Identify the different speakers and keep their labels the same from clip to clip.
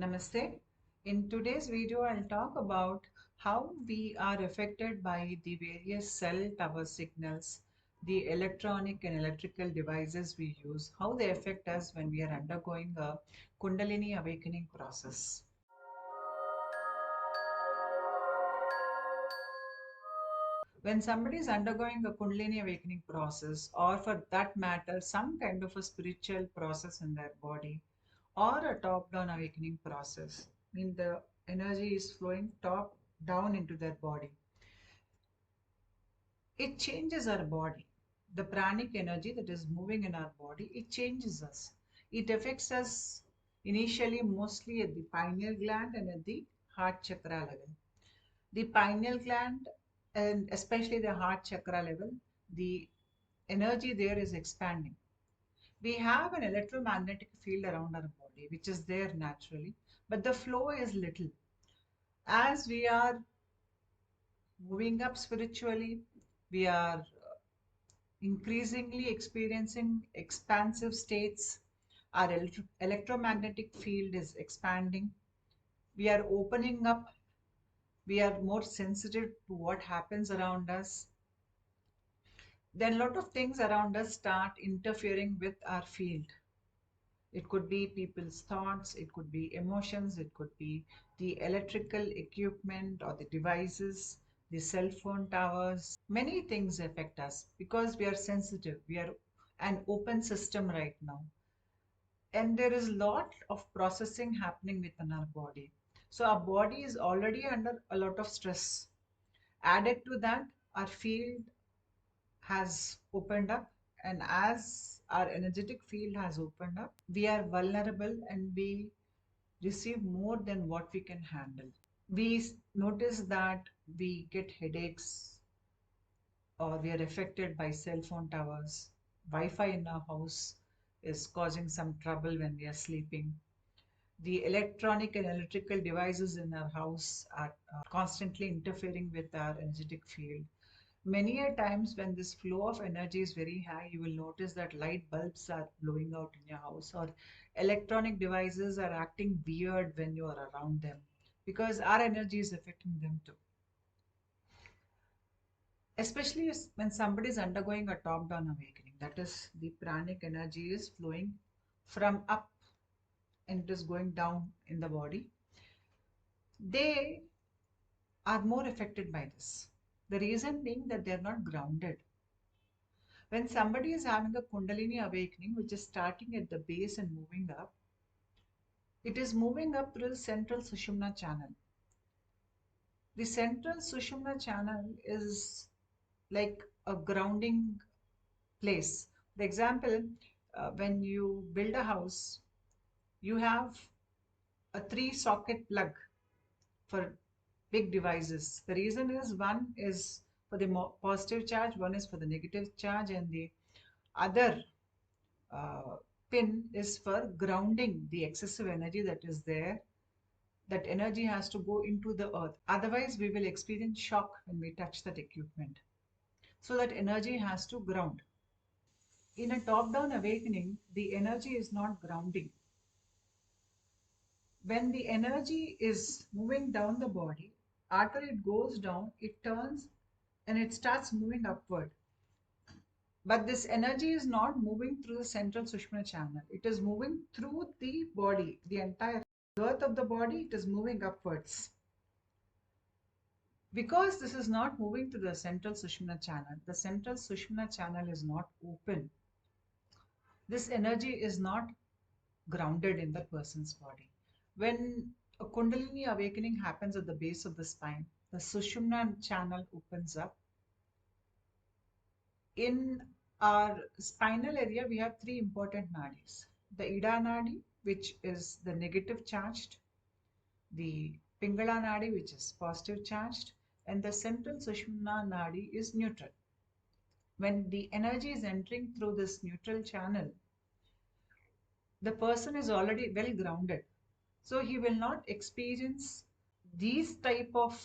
Speaker 1: Namaste. In today's video, I'll talk about how we are affected by the various cell tower signals, the electronic and electrical devices we use, how they affect us when we are undergoing a Kundalini awakening process. When somebody is undergoing a Kundalini awakening process, or for that matter, some kind of a spiritual process in their body, or a top down awakening process, mean the energy is flowing top down into their body, it changes our body. The pranic energy that is moving in our body, it changes us. It affects us initially mostly at the pineal gland and at the heart chakra level. The pineal gland and especially the heart chakra level, the energy there is expanding. We have an electromagnetic field around our body, which is there naturally, but the flow is little. As we are moving up spiritually, we are increasingly experiencing expansive states. Our electromagnetic field is expanding. We are opening up. We are more sensitive to what happens around us. Then a lot of things around us start interfering with our field. It could be people's thoughts, it could be emotions, it could be the electrical equipment or the devices, the cell phone towers. Many things affect us because we are sensitive. We are an open system right now. And there is a lot of processing happening within our body. So our body is already under a lot of stress. Added to that, our field has opened up, and as our energetic field has opened up, we are vulnerable and we receive more than what we can handle. We notice that we get headaches, or we are affected by cell phone towers. Wi-Fi in our house is causing some trouble when we are sleeping. The electronic and electrical devices in our house are constantly interfering with our energetic field. Many a times when this flow of energy is very high, you will notice that light bulbs are blowing out in your house, or electronic devices are acting weird when you are around them because our energy is affecting them too. Especially when somebody is undergoing a top down awakening, that is, the pranic energy is flowing from up and it is going down in the body, they are more affected by this. The reason being that they are not grounded. When somebody is having a Kundalini awakening, which is starting at the base and moving up, it is moving up through the central Sushumna channel. The central Sushumna channel is like a grounding place. For example, when you build a house, you have a three socket plug for big devices. The reason is one is for the positive charge, one is for the negative charge, and the other uh, pin is for grounding the excessive energy that is there. That energy has to go into the earth. Otherwise, we will experience shock when we touch that equipment. So that energy has to ground. In a top-down awakening, the energy is not grounding. When the energy is moving down the body, after it goes down, it turns and it starts moving upward. But this energy is not moving through the central Sushmana channel. It is moving through the body, the entire girth of the body, it is moving upwards. Because this is not moving to the central Sushmana channel, the central Sushmana channel is not open. This energy is not grounded in the person's body. When a Kundalini awakening happens at the base of the spine, the Sushumna channel opens up. In our spinal area, we have three important nadis. The Ida Nadi, which is the negative charged, the Pingala Nadi, which is positive charged, and the central Sushumna Nadi is neutral. When the energy is entering through this neutral channel, the person is already well grounded. So he will not experience these type of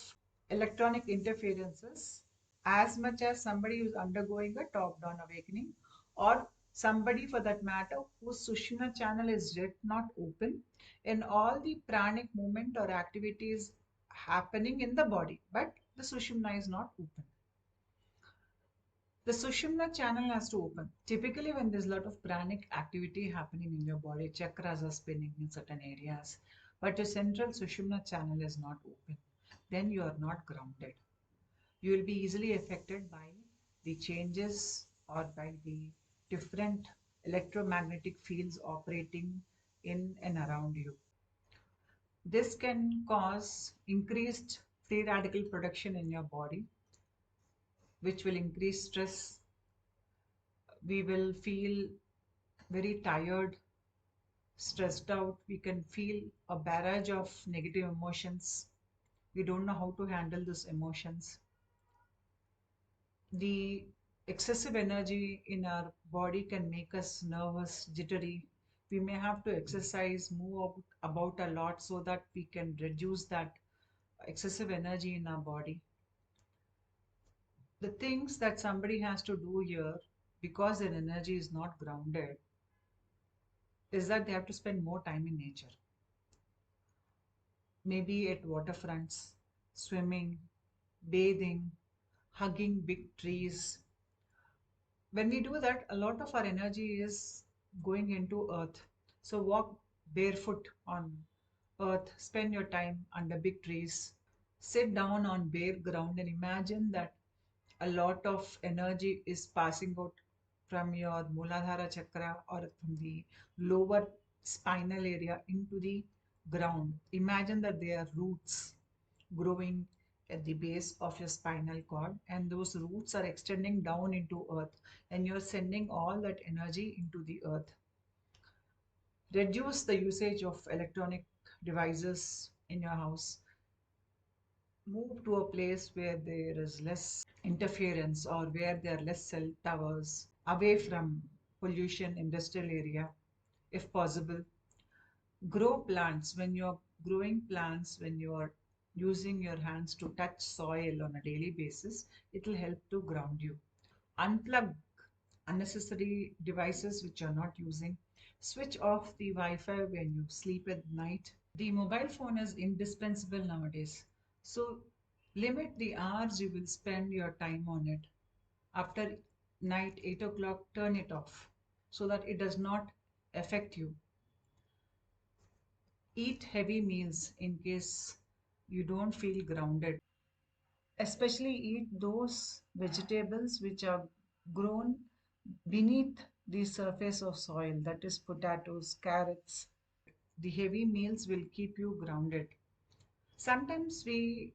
Speaker 1: electronic interferences as much as somebody who's undergoing a top-down awakening or somebody for that matter whose Sushumna channel is yet not open, and all the pranic movement or activities happening in the body, but the Sushumna is not open. The Sushumna channel has to open. Typically, when there's a lot of pranic activity happening in your body, chakras are spinning in certain areas, but your central Sushumna channel is not open, then you are not grounded. You will be easily affected by the changes or by the different electromagnetic fields operating in and around you. This can cause increased free radical production in your body, which will increase stress. We will feel very tired, stressed out. We can feel a barrage of negative emotions. We don't know how to handle these emotions. The excessive energy in our body can make us nervous, jittery. We may have to exercise, move about a lot so that we can reduce that excessive energy in our body. The things that somebody has to do here, because their energy is not grounded, is that they have to spend more time in nature. Maybe at waterfronts, swimming, bathing, hugging big trees. When we do that, a lot of our energy is going into earth. So walk barefoot on earth, spend your time under big trees, sit down on bare ground and imagine that a lot of energy is passing out from your Muladhara chakra or from the lower spinal area into the ground. Imagine that there are roots growing at the base of your spinal cord, and those roots are extending down into earth, and you're sending all that energy into the earth. Reduce the usage of electronic devices in your house. Move to a place where there is less interference or where there are less cell towers, away from pollution industrial area if possible. Grow plants. When you're growing plants, when you're using your hands to touch soil on a daily basis, it will help to ground you. Unplug unnecessary devices which you're not using. Switch off the Wi-Fi when you sleep at night. The mobile phone is indispensable nowadays. So limit the hours you will spend your time on it. After night 8 o'clock, turn it off so that it does not affect you. Eat heavy meals in case you don't feel grounded. Especially eat those vegetables which are grown beneath the surface of soil, that is potatoes, carrots. The heavy meals will keep you grounded. Sometimes we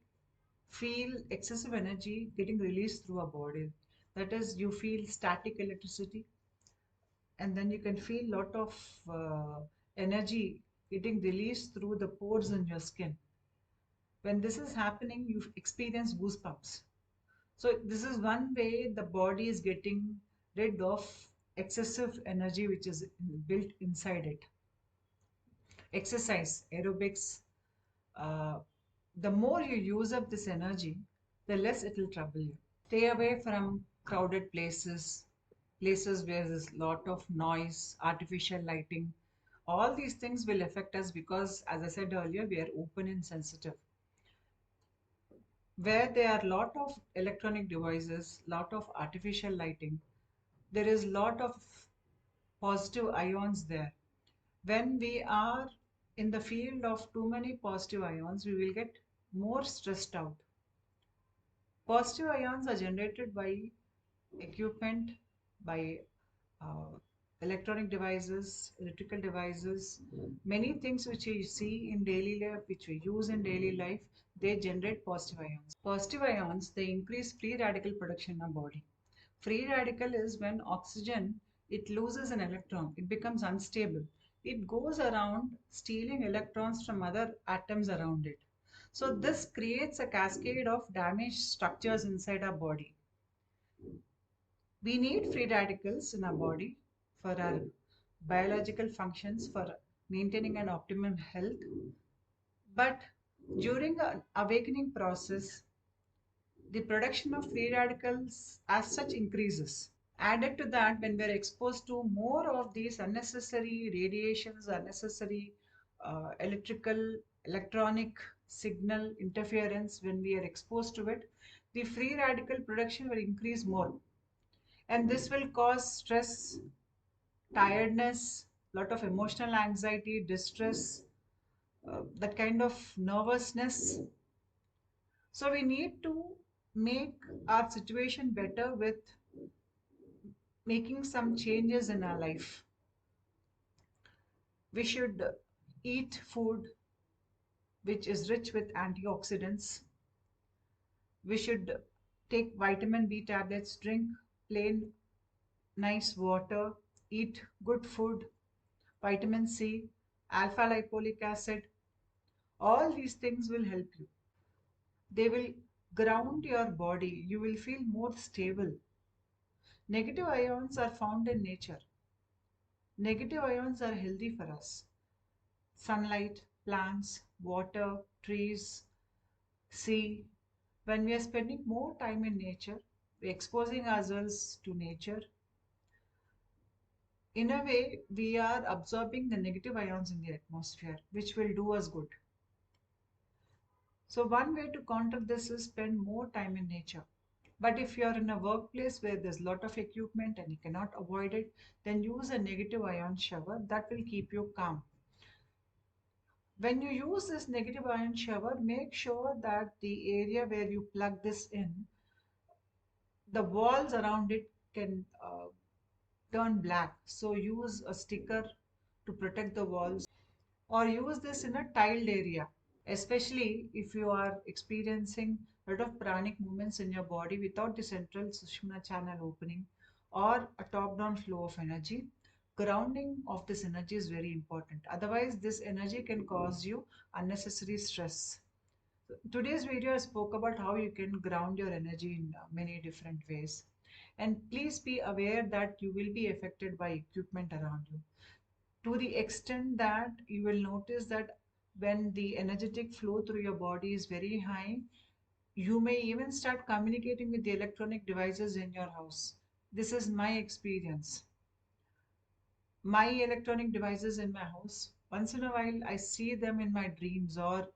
Speaker 1: feel excessive energy getting released through our body. That is, you feel static electricity, and then you can feel a lot of energy getting released through the pores in your skin. When this is happening, you experience goosebumps. So this is one way the body is getting rid of excessive energy which is built inside it. Exercise, aerobics, uh, the more you use up this energy, the less it will trouble you. Stay away from crowded places, places where there's a lot of noise, artificial lighting. All these things will affect us because, as I said earlier, we are open and sensitive. Where there are a lot of electronic devices, lot of artificial lighting, there is a lot of positive ions there. When we are in the field of too many positive ions, we will get more stressed out. Positive ions are generated by equipment, by uh, electronic devices, electrical devices, many things which we see in daily life, which we use in daily life, they generate positive ions. Positive ions, they increase free radical production in our body. Free radical is when oxygen, it loses an electron, it becomes unstable. It goes around stealing electrons from other atoms around it. So this creates a cascade of damaged structures inside our body. We need free radicals in our body for our biological functions, for maintaining an optimum health. But during an awakening process, the production of free radicals as such increases. Added to that, when we're exposed to more of these unnecessary radiations, unnecessary electrical, electronic signal interference, when we are exposed to it, the free radical production will increase more. And this will cause stress, tiredness, lot of emotional anxiety, distress, that kind of nervousness. So we need to make our situation better with making some changes in our life. We should eat food which is rich with antioxidants. We should take vitamin B tablets, drink plain nice water, eat good food, vitamin C, alpha lipolic acid. All these things will help you. They will ground your body. You will feel more stable. Negative ions are found in nature. Negative ions are healthy for us. Sunlight, plants, water, trees, sea. When we are spending more time in nature, we're exposing ourselves to nature. In a way, we are absorbing the negative ions in the atmosphere, which will do us good. So, one way to counter this is spend more time in nature. But if you're in a workplace where there's a lot of equipment and you cannot avoid it, then use a negative ion shower that will keep you calm. When you use this negative ion shower, make sure that the area where you plug this in, the walls around it can turn black. So use a sticker to protect the walls, or use this in a tiled area, especially if you are experiencing a lot of pranic movements in your body without the central Sushumna channel opening or a top-down flow of energy. Grounding of this energy is very important. Otherwise, this energy can cause you unnecessary stress. Today's video I spoke about how you can ground your energy in many different ways. And please be aware that you will be affected by equipment around you, to the extent that you will notice that when the energetic flow through your body is very high, you may even start communicating with the electronic devices in your house. This is my experience. My electronic devices in my house, once in a while, I see them in my dreams, or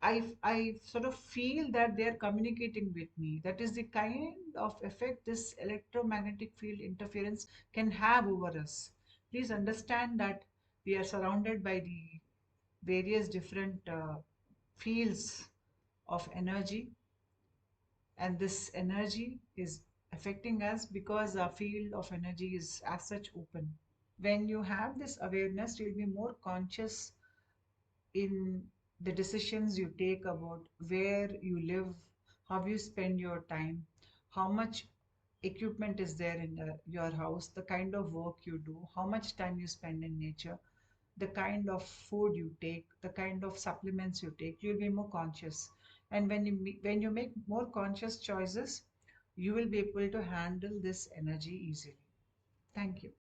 Speaker 1: I sort of feel that they are communicating with me. That is the kind of effect this electromagnetic field interference can have over us. Please understand that we are surrounded by the various different fields of energy, and this energy is affecting us because our field of energy is as such open. When you have this awareness, you'll be more conscious in the decisions you take about where you live, how you spend your time, how much equipment is there in your house, the kind of work you do, how much time you spend in nature, the kind of food you take, the kind of supplements you take. You'll be more conscious. And when you make more conscious choices, you will be able to handle this energy easily. Thank you.